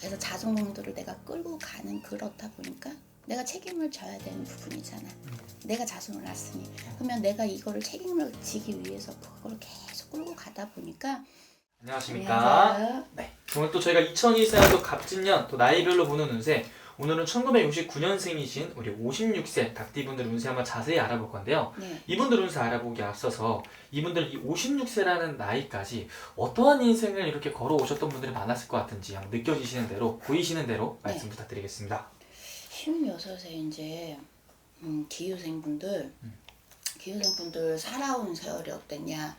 그래서 자존감도를 내가 끌고 가는 그렇다 보니까 내가 책임을 져야 되는 부분이잖아. 내가 자손을 낳았으니. 그러면 내가 이거를 책임을 지기 위해서 그걸 계속 끌고 가다 보니까. 안녕하십니까. 안녕하세요. 네. 오늘 또 저희가 2024년도 갑진년 또 나이별로 보는 운세, 오늘은 1969년생이신 우리 56세 닭띠분들 운세 한번 자세히 알아볼 건데요. 네. 이분들 운세 알아보기 앞서서 이분들 이 56세라는 나이까지 어떠한 인생을 이렇게 걸어오셨던 분들이 많았을 것 같은지 한번 느껴지시는 대로, 보이시는 대로 말씀 부탁드리겠습니다. 56세 이제 기후생분들 살아온 세월이 어땠냐.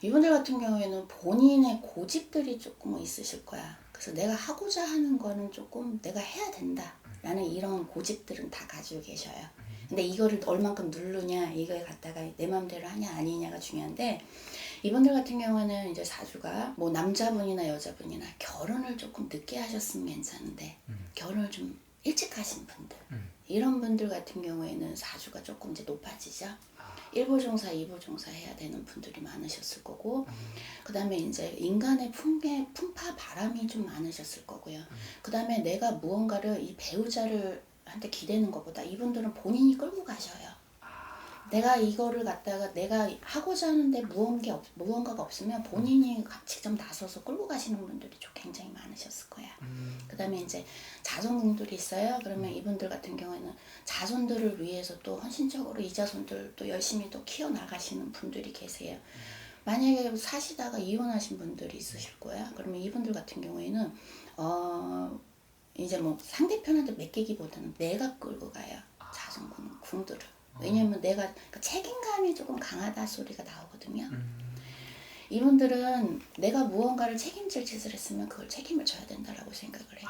이분들 같은 경우에는 본인의 고집들이 조금 있으실 거야. 그래서 내가 하고자 하는 거는 조금 내가 해야 된다 라는 이런 고집들은 다 가지고 계셔요. 근데 이거를 얼만큼 누르냐, 이거에 갖다가 내 맘대로 하냐 아니냐가 중요한데, 이분들 같은 경우에는 이제 사주가 뭐 남자분이나 여자분이나 결혼을 조금 늦게 하셨으면 괜찮은데 결혼을 좀 일찍 하신 분들, 이런 분들 같은 경우에는 사주가 조금 이제 높아지죠. 1보종사, 2보종사 해야 되는 분들이 많으셨을 거고, 그 다음에 이제 인간의 풍파 바람이 좀 많으셨을 거고요. 그 다음에 내가 무언가를 이 배우자한테 기대는 것보다 이분들은 본인이 끌고 가셔요. 내가 이거를 갖다가 내가 하고자 하는데 무언가가 없으면 본인이 직접 나서서 끌고 가시는 분들이 좀 굉장히 많으셨을 거야. 그 다음에 이제 자손분들이 있어요. 그러면 이분들 같은 경우에는 자손들을 위해서 또 헌신적으로 이 자손들 또 열심히 또 키워나가시는 분들이 계세요. 만약에 사시다가 이혼하신 분들이 있으실 거야. 그러면 이분들 같은 경우에는 이제 뭐 상대편한테 맡기기보다는 내가 끌고 가요. 자손궁들을. 왜냐면 내가 책임감이 조금 강하다 소리가 나오거든요. 이분들은 내가 무언가를 책임질 짓을 했으면 그걸 책임을 져야 된다라고 생각을 해요.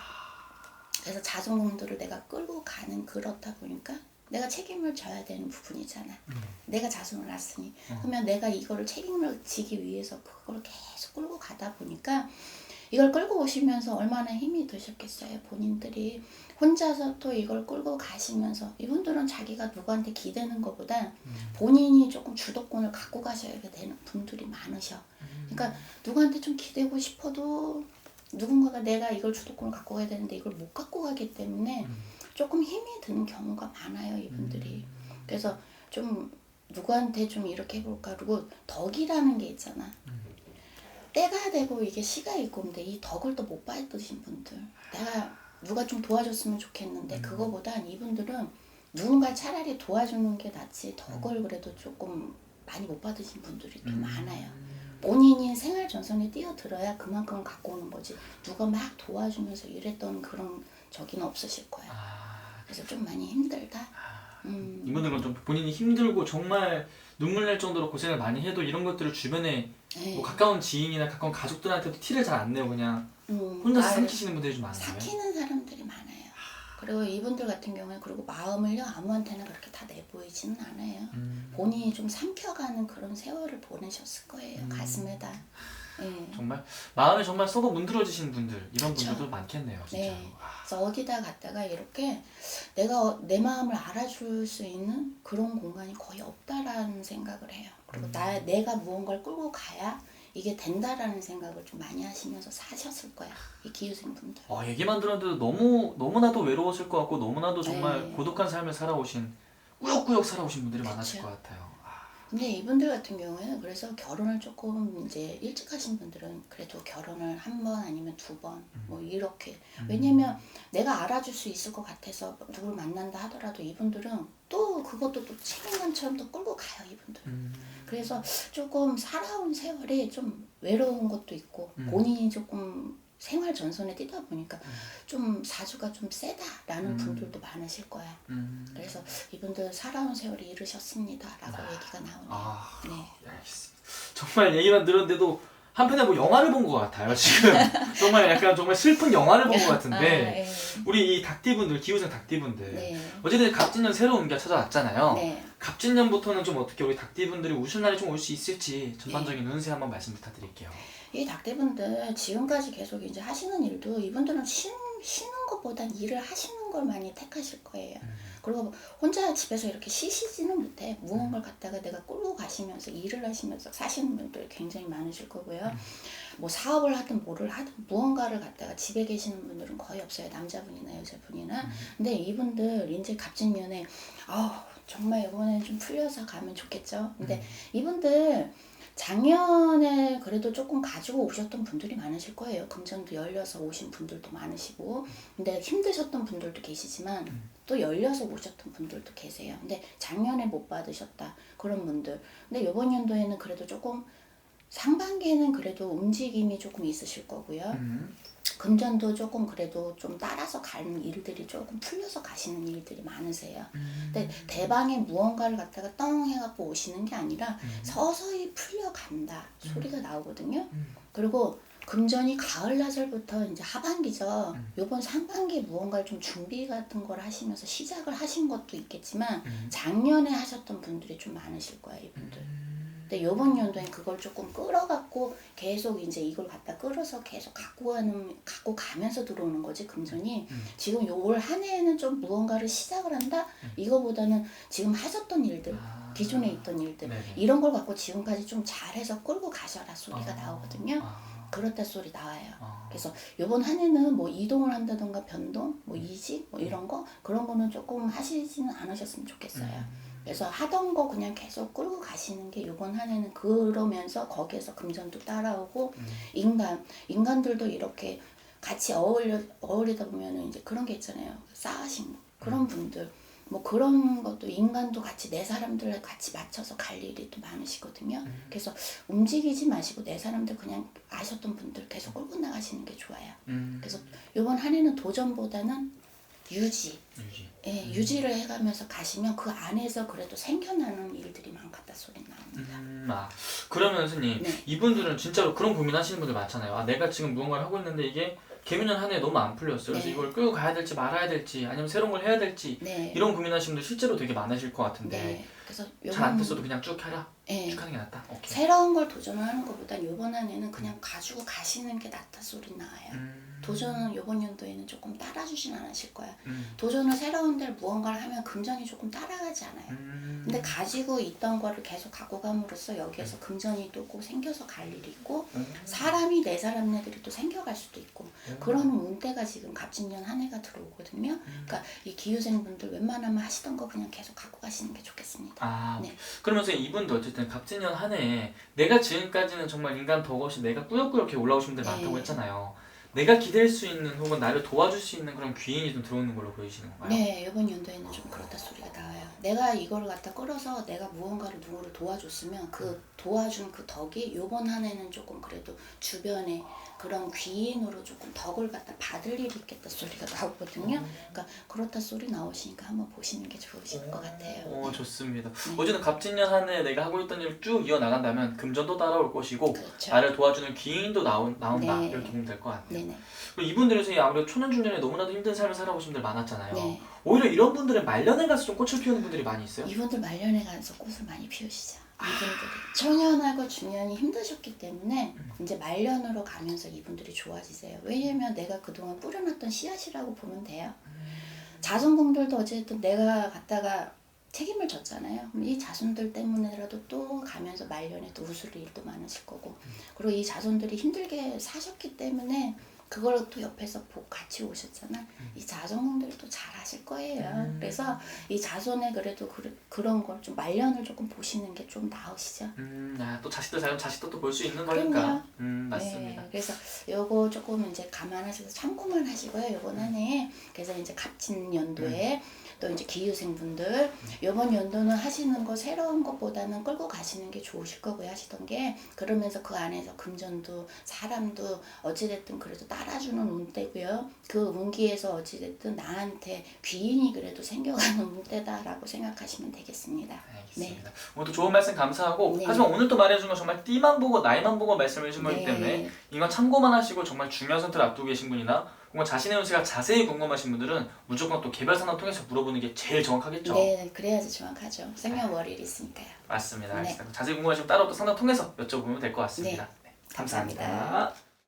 그래서 자손궁들을 내가 끌고 가는 그렇다 보니까 내가 책임을 져야 되는 부분이잖아. 내가 자손을 낳았으니. 그러면 내가 이거를 책임을 지기 위해서 그걸 계속 끌고 가다 보니까 이걸 끌고 오시면서 얼마나 힘이 드셨겠어요. 본인들이 혼자서 또 이걸 끌고 가시면서, 이분들은 자기가 누구한테 기대는 것보다 본인이 조금 주도권을 갖고 가셔야 되는 분들이 많으셔. 그러니까 누구한테 좀 기대고 싶어도 누군가가 내가 이걸 주도권을 갖고 가야 되는데 이걸 못 갖고 가기 때문에 조금 힘이 드는 경우가 많아요, 이분들이. 그래서 좀 누구한테 좀 이렇게 해볼까. 그리고 덕이라는 게 있잖아. 때가 되고 이게 시가 있고, 근데 이 덕을 또 못 받으신 분들, 내가 누가 좀 도와줬으면 좋겠는데 그거보단 이분들은 누군가 차라리 도와주는 게 낫지 덕을 그래도 조금 많이 못 받으신 분들이 좀 많아요. 본인이 생활 전선에 뛰어들어야 그만큼 갖고 오는 거지, 누가 막 도와주면서 이랬던 그런 적이는 없으실 거야. 그래서 좀 많이 힘들다. 이분들은 좀 본인이 힘들고 정말 눈물 날 정도로 고생을 많이 해도 이런 것들을 주변에 뭐 가까운 지인이나 가까운 가족들한테도 티를 잘 안 내고 그냥 혼자서 삼키시는 분들이 좀 많아요. 삭히는 사람들이 많아요. 그리고 이분들 같은 경우에 그리고 마음을요 아무한테나 그렇게 다 내보이지는 않아요. 본인이 좀 삼켜가는 그런 세월을 보내셨을 거예요. 가슴에다. 네. 정말 마음에 정말 썩어 문드러지신 분들, 이런 그쵸. 분들도 많겠네요, 진짜로. 네. 그래서 어디다 갔다가 이렇게 내가 내 마음을 알아줄 수 있는 그런 공간이 거의 없다라는 생각을 해요. 그리고 내가 무언가를 끌고 가야 이게 된다라는 생각을 좀 많이 하시면서 사셨을 거야, 이 기후생분들. 얘기만 들었는데도 너무나도 외로웠을 것 같고 너무나도 정말 고독한 삶을 살아오신, 꾸역꾸역 살아오신 분들이 많았을 것 같아요. 근데 이분들 같은 경우에는 그래서 결혼을 조금 이제 일찍 하신 분들은 그래도 결혼을 한 번 아니면 두 번 뭐 이렇게. 왜냐면 내가 알아줄 수 있을 것 같아서 누굴 만난다 하더라도 이분들은 또 그것도 또 책임감처럼 또 끌고 가요, 이분들은. 그래서 조금 살아온 세월이 좀 외로운 것도 있고 본인이 조금 생활 전선에 뛰다 보니까 좀 사주가 좀 세다라는 분들도 많으실 거야. 그래서 이분들 살아온 세월이 이르셨습니다라고 얘기가 나오네요. 네. 알겠습니다. 정말 얘기만 들었는데도 한편에 뭐 영화를 본 것 같아요, 지금. 정말 약간 정말 슬픈 영화를 본 것 같은데, 우리 이 닭띠분들, 기후생 닭띠분들, 어쨌든 갑진년 새로운 게 찾아왔잖아요. 갑진년부터는 좀 어떻게 우리 닭띠분들이 우실 날이 좀 올 수 있을지 전반적인 운세 한번 말씀 부탁드릴게요. 이 닭띠분들 지금까지 계속 이제 하시는 일도 이분들은 쉬는 것보단 일을 하시는 걸 많이 택하실 거예요. 그리고 혼자 집에서 이렇게 쉬시지는 못해. 무언가를 갖다가 내가 끌고 가시면서 일을 하시면서 사시는 분들 굉장히 많으실 거고요. 뭐 사업을 하든 뭐를 하든 무언가를 갖다가 집에 계시는 분들은 거의 없어요. 남자분이나 여자분이나. 근데 이분들 이제 갑진년에 정말 이번엔 좀 풀려서 가면 좋겠죠. 근데 이분들 작년에 그래도 조금 가지고 오셨던 분들이 많으실 거예요. 금전도 열려서 오신 분들도 많으시고, 근데 힘드셨던 분들도 계시지만 또 열려서 오셨던 분들도 계세요. 근데 작년에 못 받으셨다 그런 분들. 근데 이번 연도에는 그래도 조금 상반기에는 그래도 움직임이 조금 있으실 거고요. 금전도 조금 그래도 좀 따라서 가는 일들이 조금 풀려서 가시는 일들이 많으세요. 근데 대방에 무언가를 갖다가 떵 해갖고 오시는 게 아니라 서서히 풀려간다 소리가 나오거든요. 그리고 금전이 가을나절부터 이제 하반기죠. 요번 상반기에 무언가를 좀 준비 같은 걸 하시면서 시작을 하신 것도 있겠지만 작년에 하셨던 분들이 좀 많으실 거예요, 이분들. 근데 요번 연도엔 그걸 조금 끌어갖고 계속 이제 이걸 갖다 끌어서 계속 갖고 가면서 들어오는 거지, 금전이. 지금 요 올 한 해에는 좀 무언가를 시작을 한다? 이거보다는 지금 하셨던 일들, 기존에 있던 일들, 이런 걸 갖고 지금까지 좀 잘해서 끌고 가셔라 소리가 나오거든요. 그렇다 소리 나와요. 그래서 요번 한 해는 뭐 이동을 한다던가 변동, 뭐 이직, 뭐 이런 거, 그런 거는 조금 하시지는 않으셨으면 좋겠어요. 그래서 하던 거 그냥 계속 끌고 가시는 게 요번 한 해는 그러면서 거기에서 금전도 따라오고 인간들도 이렇게 같이 어울리다 보면은 이제 그런 게 있잖아요. 싸우신 그런 분들 뭐 그런 것도 인간도 같이 내 사람들 같이 맞춰서 갈 일이 또 많으시거든요. 그래서 움직이지 마시고 내 사람들 그냥 아셨던 분들 계속 끌고 나가시는 게 좋아요. 그래서 요번 한 해는 도전보다는 유지. 예, 유지를 해가면서 가시면 그 안에서 그래도 생겨나는 일들이 많겠다 소리 나옵니다. 그러면 선생님, 네. 이분들은 진짜로 그런 고민하시는 분들 많잖아요. 내가 지금 무언가를 하고 있는데 이게 개미년 한 해 너무 안 풀렸어요. 그래서 이걸 끌고 가야 될지 말아야 될지 아니면 새로운 걸 해야 될지 이런 고민하시는 분들 실제로 되게 많으실 것 같은데 그래서 잘 안 됐어도 그냥 쭉 하라? 네. 쭉 하는 게 낫다? 오케이. 새로운 걸 도전을 하는 것보다 요번 한 해는 그냥 가지고 가시는 게 낫다 소리 나와요. 도전은 요번 연도에는 조금 따라주진 않으실 거야. 도전을 새로운 데를 무언가를 하면 금전이 조금 따라가지 않아요. 근데 가지고 있던 거를 계속 갖고 감으로써 여기에서 금전이 또 꼭 생겨서 갈 일이 있고 사람이 내 사람네들이 또 생겨갈 수도 있고 그런 운대가 지금 갑진년 한 해가 들어오거든요. 그러니까 이 기후생분들 웬만하면 하시던 거 그냥 계속 갖고 가시는 게 좋겠습니다. 네. 그러면서 이분도 어쨌든 갑진년 한 해에 내가 지금까지는 정말 인간 덕없이 내가 꾸역꾸역 이렇게 올라오신 분들 많다고 했잖아요. 내가 기댈 수 있는 혹은 나를 도와줄 수 있는 그런 귀인이 좀 들어오는 걸로 보이시는 건가요? 네, 이번 연도에는 좀 그렇다 소리가 나와요. 내가 이걸 갖다 끌어서 내가 무언가를 누구를 도와줬으면 그 도와준 그 덕이 이번 한 해는 조금 그래도 주변에 그런 귀인으로 조금 덕을 갖다 받을 일이 있겠다 소리가 나오거든요. 그러니까 그렇다 소리 나오시니까 한번 보시는 게 좋으실 것 같아요. 좋습니다. 어쨌든 갑진년 한 해 내가 하고 있던 일을 쭉 이어나간다면 금전도 따라올 것이고 그렇죠. 나를 도와주는 귀인도 나온다. 이렇게 보면 될 것 같네요. 그리고 이분들에서 아무래도 초년중년에 너무나도 힘든 삶을 살아보신 분들 많았잖아요. 오히려 이런 분들은 말년에 가서 좀 꽃을 피우는 분들이 많이 있어요? 이분들 말년에 가서 꽃을 많이 피우시죠. 이분들이 청년하고 중년이 힘드셨기 때문에 이제 말년으로 가면서 이분들이 좋아지세요. 왜냐면 내가 그동안 뿌려놨던 씨앗이라고 보면 돼요. 자손공들도 어쨌든 내가 갖다가 책임을 졌잖아요. 이 자손들 때문에라도 또 가면서 말년에 또 웃을 일도 많으실 거고 그리고 이 자손들이 힘들게 사셨기 때문에 그걸 또 옆에서 같이 오셨잖아. 이 자손분들이 또 잘하실 거예요. 그래서 이 자손의 그래도 그런 걸 좀 말년을 조금 보시는 게 좀 나으시죠. 또 자식들 잘 자식도 또 볼 수 있는 거니까. 맞습니다. 네, 그래서 요거 조금 이제 감안하셔서 참고만 하시고요. 요번 한 해에 그래서 이제 갑진 연도에 또 이제 기후생분들 요번 연도는 하시는 거 새로운 것보다는 끌고 가시는 게 좋으실 거고요. 하시던 게 그러면서 그 안에서 금전도 사람도 어찌됐든 그래도 따라주는 운대고요. 그 운기에서 어찌됐든 나한테 귀인이 그래도 생겨가는 운대다라고 생각하시면 되겠습니다. 알겠습니다. 오늘도 좋은 말씀 감사하고 하지만 오늘 또 말해준 건 정말 띠만 보고 나이만 보고 말씀을 해준 거기 때문에 이건 참고만 하시고 정말 중요한 선택을 앞두고 계신 분이나 뭔가 자신의 운세가 자세히 궁금하신 분들은 무조건 또 개별 상담 통해서 물어보는 게 제일 정확하겠죠? 네, 그래야지 정확하죠. 생년월일이 있으니까요. 맞습니다. 알겠습니다. 자세히 궁금하시면 따로 또 상담 통해서 여쭤보면 될 것 같습니다. 감사합니다.